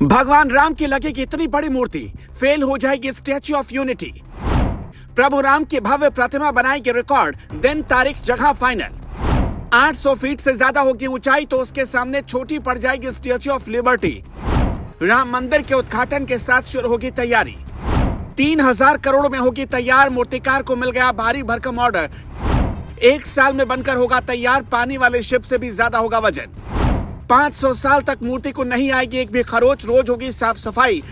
भगवान राम की लगेगी इतनी बड़ी मूर्ति, फेल हो जाएगी स्टैच्यू ऑफ यूनिटी। प्रभु राम की भव्य प्रतिमा बनाएगी रिकॉर्ड, दिन तारीख जगह फाइनल। 800 फीट से ज्यादा होगी ऊंचाई तो उसके सामने छोटी पड़ जाएगी स्टैच्यू ऑफ लिबर्टी। राम मंदिर के उद्घाटन के साथ शुरू होगी तैयारी। 3000 करोड़ में होगी तैयार, मूर्तिकार को मिल गया भारी भरकम ऑर्डर। 1 साल में बनकर होगा तैयार, पानी वाले शिप से भी ज्यादा होगा वजन। 500 साल तक मूर्ति को नहीं आएगी एक भी खरोच, रोज होगी साफ सफाई।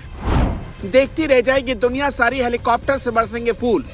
देखती रह जाएगी दुनिया सारी, हेलीकॉप्टर से बरसेंगे फूल।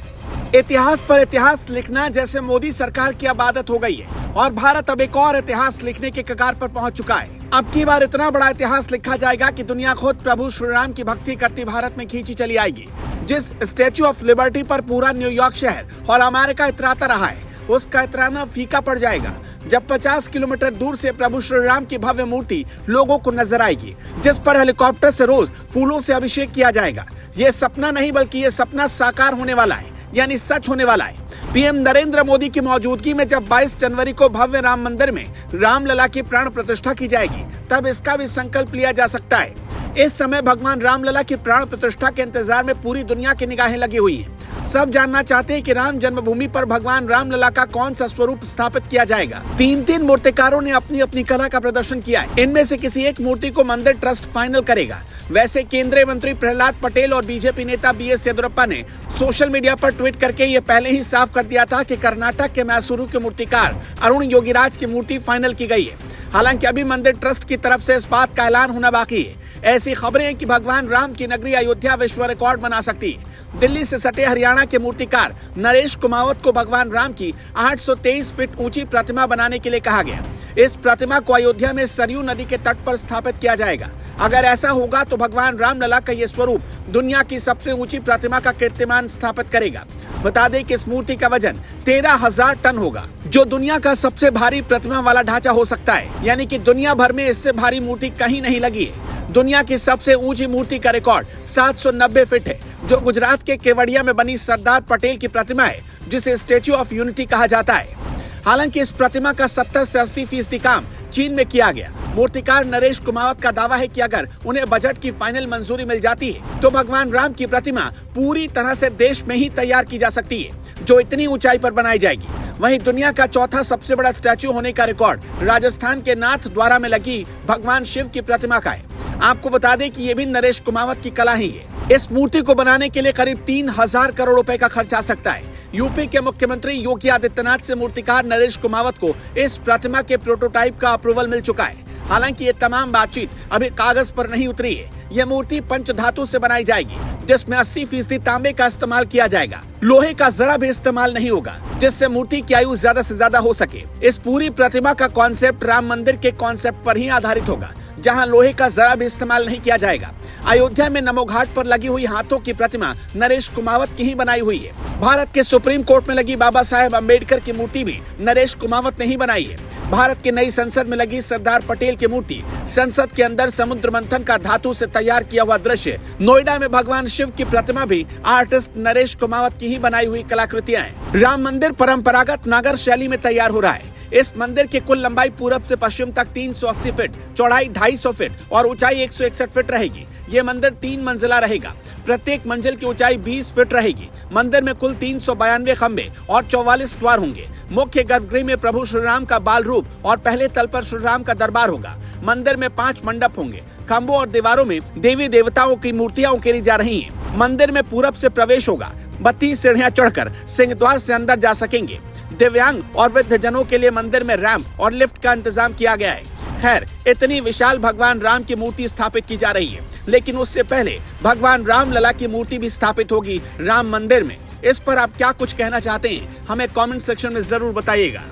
इतिहास पर इतिहास लिखना जैसे मोदी सरकार की अब आदत हो गई है और भारत अब एक और इतिहास लिखने के कगार पर पहुंच चुका है। अब की बार इतना बड़ा इतिहास लिखा जाएगा कि दुनिया खुद प्रभु श्री राम की भक्ति करती भारत में खींची चली आएगी। जिस स्टैच्यू ऑफ लिबर्टी पर पूरा न्यूयॉर्क शहर और अमेरिका इतराता रहा है, उसका इतराना फीका पड़ जाएगा जब 50 किलोमीटर दूर से प्रभु श्री राम की भव्य मूर्ति लोगों को नजर आएगी, जिस पर हेलीकॉप्टर से रोज फूलों से अभिषेक किया जाएगा। ये सपना नहीं बल्कि ये सपना साकार होने वाला है, यानी सच होने वाला है। पीएम नरेंद्र मोदी की मौजूदगी में जब 22 जनवरी को भव्य राम मंदिर में रामलला की प्राण प्रतिष्ठा की जाएगी, तब इसका भी संकल्प लिया जा सकता है। इस समय भगवान रामलला की प्राण प्रतिष्ठा के इंतजार में पूरी दुनिया की निगाहें लगी हुई हैं। सब जानना चाहते हैं कि राम जन्मभूमि पर भगवान रामलला का कौन सा स्वरूप स्थापित किया जाएगा। 3 मूर्तिकारों ने अपनी अपनी कला का प्रदर्शन किया है। इनमें से किसी एक मूर्ति को मंदिर ट्रस्ट फाइनल करेगा। वैसे केंद्रीय मंत्री प्रहलाद पटेल और बीजेपी नेता BS येदियुरप्पा ने सोशल मीडिया पर ट्वीट करके ये पहले ही साफ कर दिया था कि कर्नाटक के मैसूरू के मूर्तिकार अरुण योगीराज की मूर्ति फाइनल की गई है। हालांकि अभी मंदिर ट्रस्ट की तरफ से इस बात का ऐलान होना बाकी है। ऐसी खबरें हैं कि भगवान राम की नगरी अयोध्या विश्व रिकॉर्ड बना सकती है। दिल्ली से सटे हरियाणा के मूर्तिकार नरेश कुमावत को भगवान राम की 823 फीट ऊंची प्रतिमा बनाने के लिए कहा गया। इस प्रतिमा को अयोध्या में सरयू नदी के तट पर स्थापित किया जाएगा। अगर ऐसा होगा तो भगवान रामलला का ये स्वरूप दुनिया की सबसे ऊंची प्रतिमा का कीर्तिमान स्थापित करेगा। बता दें कि इस मूर्ति का वजन 13,000 टन होगा, जो दुनिया का सबसे भारी प्रतिमा वाला ढांचा हो सकता है। यानी कि दुनिया भर में इससे भारी मूर्ति कहीं नहीं लगी है। दुनिया की सबसे ऊंची मूर्ति का रिकॉर्ड 790 फीट है, जो गुजरात के केवड़िया में बनी सरदार पटेल की प्रतिमा है, जिसे स्टैच्यू ऑफ यूनिटी कहा जाता है। हालांकि इस प्रतिमा का 70 से 80% काम चीन में किया गया। मूर्तिकार नरेश कुमावत का दावा है कि अगर उन्हें बजट की फाइनल मंजूरी मिल जाती है तो भगवान राम की प्रतिमा पूरी तरह से देश में ही तैयार की जा सकती है, जो इतनी ऊंचाई पर बनाई जाएगी। वहीं दुनिया का चौथा सबसे बड़ा स्टैच्यू होने का रिकॉर्ड राजस्थान के नाथ द्वारा में लगी भगवान शिव की प्रतिमा का है। आपको बता दें कि ये भी नरेश कुमावत की कला ही है। इस मूर्ति को बनाने के लिए करीब 3000 करोड़ रुपए का खर्च आ सकता है। यूपी के मुख्यमंत्री योगी आदित्यनाथ से मूर्तिकार नरेश कुमावत को इस प्रतिमा के प्रोटोटाइप का अप्रूवल मिल चुका है। हालांकि ये तमाम बातचीत अभी कागज पर नहीं उतरी है। यह मूर्ति पंचधातु से बनाई जाएगी, जिसमें 80% तांबे का इस्तेमाल किया जाएगा। लोहे का जरा भी इस्तेमाल नहीं होगा, जिससे मूर्ति की आयु ज्यादा से ज्यादा हो सके। इस पूरी प्रतिमा का कॉन्सेप्ट राम मंदिर के कॉन्सेप्ट पर ही आधारित होगा, जहां लोहे का जरा भी इस्तेमाल नहीं किया जाएगा। अयोध्या में नमो घाट पर लगी हुई हाथों की प्रतिमा नरेश कुमावत की ही बनाई हुई है। भारत के सुप्रीम कोर्ट में लगी बाबा साहेब अम्बेडकर की मूर्ति भी नरेश कुमावत ने ही बनाई है। भारत की नई संसद में लगी सरदार पटेल की मूर्ति, संसद के अंदर समुद्र मंथन का धातु से तैयार किया हुआ दृश्य, नोएडा में भगवान शिव की प्रतिमा भी आर्टिस्ट नरेश कुमावत की ही बनाई हुई कलाकृतियां हैं। राम मंदिर परंपरागत नागर शैली में तैयार हो रहा है। इस मंदिर की कुल लंबाई पूरब से पश्चिम तक 380 फीट, चौड़ाई 250 फीट और ऊंचाई 161 फीट रहेगी। ये मंदिर 3 मंजिला रहेगा। प्रत्येक मंजिल की ऊंचाई 20 फीट रहेगी। मंदिर में कुल 392 खंबे और 44 द्वार होंगे। मुख्य गर्भगृह में प्रभु श्री राम का बाल रूप और पहले तल पर श्री राम का दरबार होगा। मंदिर में 5 मंडप होंगे। खंभों और दीवारों में देवी देवताओं की मूर्तियां उकेरी जा रही हैं। मंदिर में पूरब से प्रवेश होगा। 32 सीढ़ियां चढ़कर सिंह द्वार से अंदर जा सकेंगे। दिव्यांग और वृद्ध जनों के लिए मंदिर में रैंप और लिफ्ट का इंतजाम किया गया है। खैर, इतनी विशाल भगवान राम की मूर्ति स्थापित की जा रही है, लेकिन उससे पहले भगवान रामलला की मूर्ति भी स्थापित होगी राम मंदिर में। इस पर आप क्या कुछ कहना चाहते हैं, हमें कमेंट सेक्शन में जरूर बताइएगा।